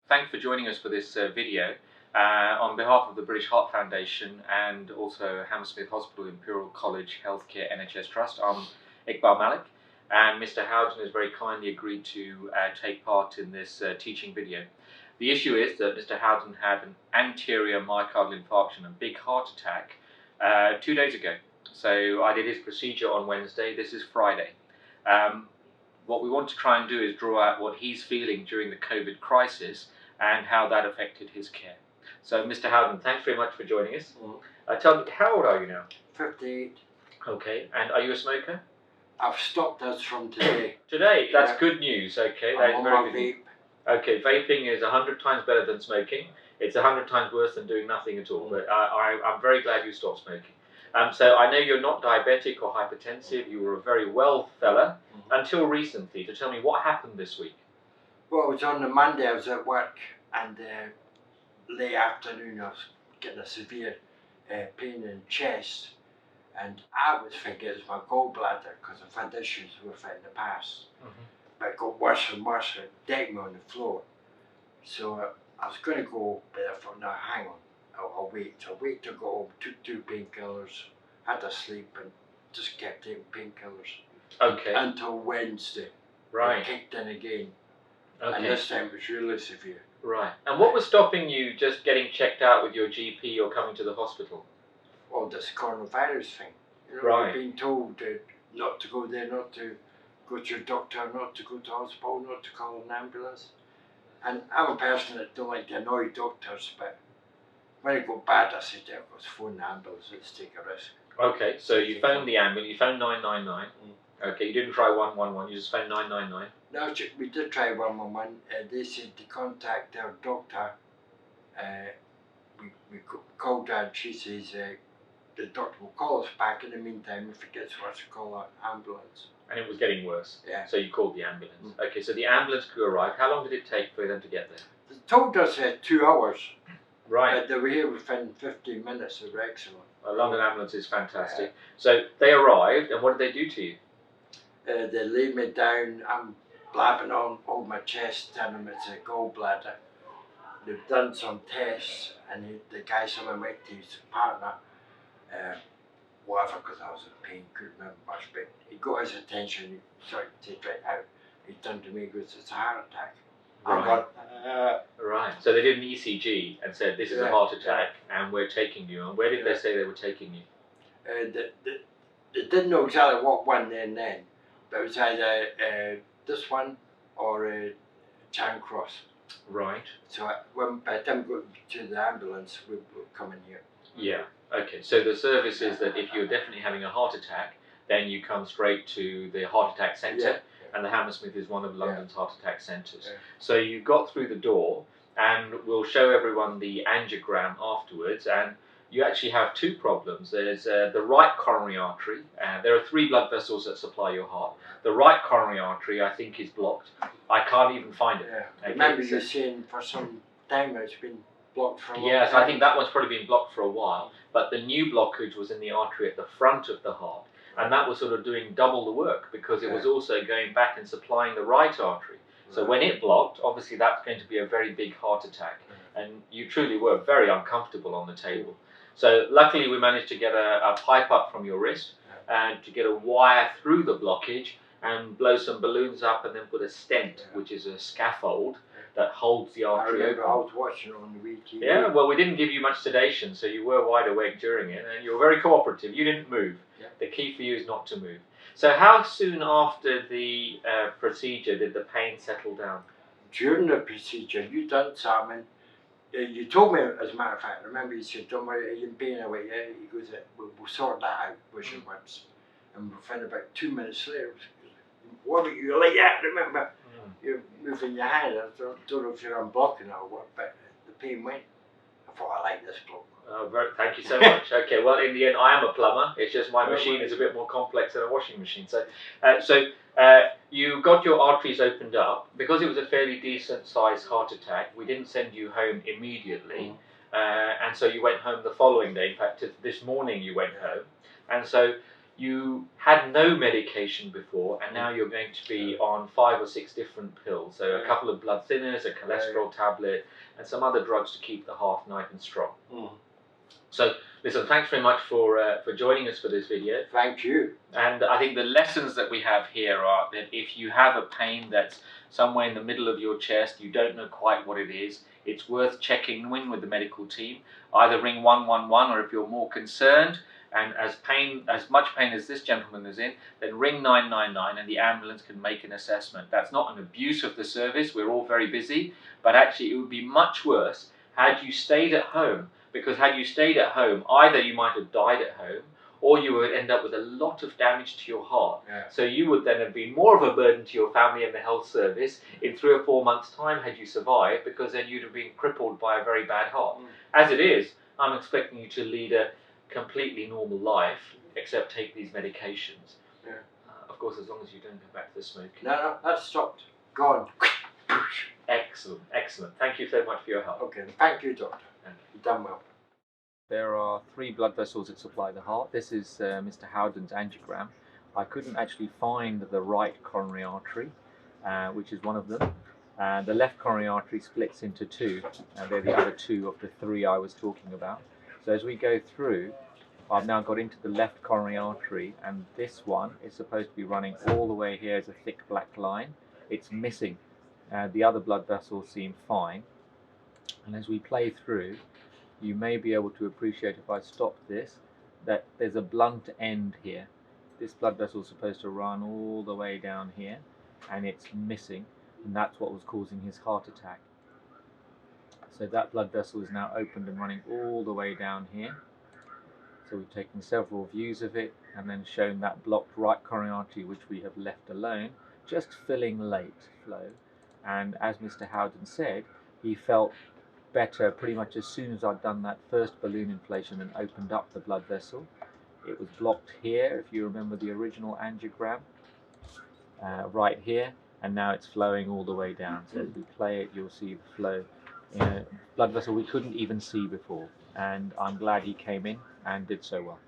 Thanks for joining us for this video. On behalf of the British Heart Foundation and also Hammersmith Hospital Imperial College Healthcare NHS Trust, I'm Iqbal Malik, and Mr. Howden has very kindly agreed to take part in this teaching video. The issue is that Mr. Howden had an anterior myocardial infarction, a big heart attack, 2 days ago. So I did his procedure on Wednesday. This is Friday. What we want to try and do is draw out what he's feeling during the COVID crisis and how that affected his care. So, Mr. Howden, thanks very much for joining us. Tell me, how old are you now? 58. Okay, and are you a smoker? I've stopped this from today. Today? That's good news. Okay, that is very good news. Vape. Okay, vaping is 100 times better than smoking. It's 100 times worse than doing nothing at all. But I'm very glad you stopped smoking. So I know you're not diabetic or hypertensive. You were a very well fella until recently. So tell me, what happened this week? Well, it was on the Monday. I was at work, and late afternoon I was getting a severe pain in the chest, and I was thinking it was my gallbladder because I've had issues with it in the past. But it got worse and worse. It decked me on the floor. So I was going to go, but I thought, no, hang on. I'll wait. I'll wait to go home, took 2 painkillers, had to sleep, and just kept taking painkillers. Okay. Until Wednesday. Right. It kicked in again. Okay. And this time it was really severe. Right. And what was stopping you just getting checked out with your GP or coming to the hospital? Well, this coronavirus thing. You know, Right. you've been told not to go there, not to go to a doctor, not to go to hospital, not to call an ambulance. And I'm a person that don't like to annoy doctors, but when it got bad, I said, yeah, let's phone the ambulance, let's take a risk. Okay, so you phoned the ambulance, you phoned 999. Okay, you didn't try 111, you just phoned 999. No, we did try 111. They said to contact our doctor. We called her, and she says the doctor will call us back. In the meantime, if it gets worse, we'll call an ambulance. And it was getting worse? Yeah. So you called the ambulance. Okay, so the ambulance crew arrived. How long did it take for them to get there? They told us 2 hours. Right. They were here within 15 minutes. They were excellent. A London ambulance is fantastic. Yeah. So they arrived, and what did they do to you? They laid me down. I'm blabbing on my chest, telling them it's a gallbladder. They've done some tests, and the guy, someone went to his partner, whatever, because I was in pain, couldn't remember much, but he got his attention, he started to take it out. He turned to me and goes, it's a heart attack. Right. Right. So they did an ECG and said, this is a heart attack, and we're taking you. And where did they say they were taking you? They didn't know exactly what one then, but it was either this one or Charing Cross. Right. So by the time we got to the ambulance, we were coming here. Yeah. Okay. So the service is that if you're definitely having a heart attack, then you come straight to the heart attack centre. Yeah. And the Hammersmith is one of London's heart attack centres. Yeah. So you got through the door, and we'll show everyone the angiogram afterwards. And you actually have 2 problems. There's the right coronary artery. There are 3 blood vessels that supply your heart. The right coronary artery, I think, is blocked. I can't even find it. Yeah. Okay, remember you saying for some time it's been blocked for a long time? Yes, I think that one's probably been blocked for a while. But the new blockage was in the artery at the front of the heart. And that was sort of doing double the work because it was also going back and supplying the right artery. So when it blocked, obviously that's going to be a very big heart attack. And you truly were very uncomfortable on the table. So luckily we managed to get a pipe up from your wrist and to get a wire through the blockage and blow some balloons up and then put a stent, which is a scaffold that holds the artery open. I was watching it on the weekend. Yeah, well, we didn't give you much sedation, so you were wide awake during it, and you were very cooperative. You didn't move. Yeah. The key for you is not to move. So how soon after the procedure did the pain settle down? During the procedure, you done something. You told me, as a matter of fact, remember you said, don't worry, you're in pain away. Yeah? He goes, we'll sort that out, was your words. And within about 2 minutes later, what were you like that, remember? You're moving your hand. I don't know if you're unblocking or what, but the pain went. I thought, I like this bloke. Thank you so much. Okay, well, in the end, I am a plumber. It's just my machine is a bit more complex than a washing machine. So, you got your arteries opened up. Because it was a fairly decent-sized heart attack, we didn't send you home immediately. And so you went home the following day. In fact, this morning you went home. And so you had no medication before, and now you're going to be on 5 or 6 different pills. So a couple of blood thinners, a cholesterol tablet, and some other drugs to keep the heart nice and strong. So, listen, thanks very much for joining us for this video. Thank you. And I think the lessons that we have here are that if you have a pain that's somewhere in the middle of your chest, you don't know quite what it is, it's worth checking in with the medical team. Either ring 111, or if you're more concerned and as much pain as this gentleman is in, then ring 999 and the ambulance can make an assessment. That's not an abuse of the service, we're all very busy, but actually it would be much worse had you stayed at home. Because had you stayed at home, either you might have died at home, or you would end up with a lot of damage to your heart. So you would then have been more of a burden to your family and the health service in 3 or 4 months' time had you survived, because then you'd have been crippled by a very bad heart. As it is, I'm expecting you to lead a completely normal life, except take these medications. Of course, as long as you don't go back to the smoking. No, that's stopped. Gone. Excellent, excellent. Thank you so much for your help. Okay, thank you, doctor. You've done well. There are 3 blood vessels that supply the heart. This is Mr. Howden's angiogram. I couldn't actually find the right coronary artery, which is one of them. The left coronary artery splits into 2, and they're the other 2 of the 3 I was talking about. So as we go through, I've now got into the left coronary artery, and this one is supposed to be running all the way here as a thick black line. It's missing. The other blood vessels seem fine. And as we play through, you may be able to appreciate, if I stop this, that there's a blunt end here. This blood vessel is supposed to run all the way down here, and it's missing, and that's what was causing his heart attack. So that blood vessel is now opened and running all the way down here. So we've taken several views of it and then shown that blocked right coronary artery, which we have left alone, just filling late flow. And as Mr. Howden said, he felt better pretty much as soon as I'd done that first balloon inflation and opened up the blood vessel. It was blocked here, if you remember the original angiogram, right here, and now it's flowing all the way down. So as we play it, you'll see the flow in a blood vessel we couldn't even see before, and I'm glad he came in and did so well.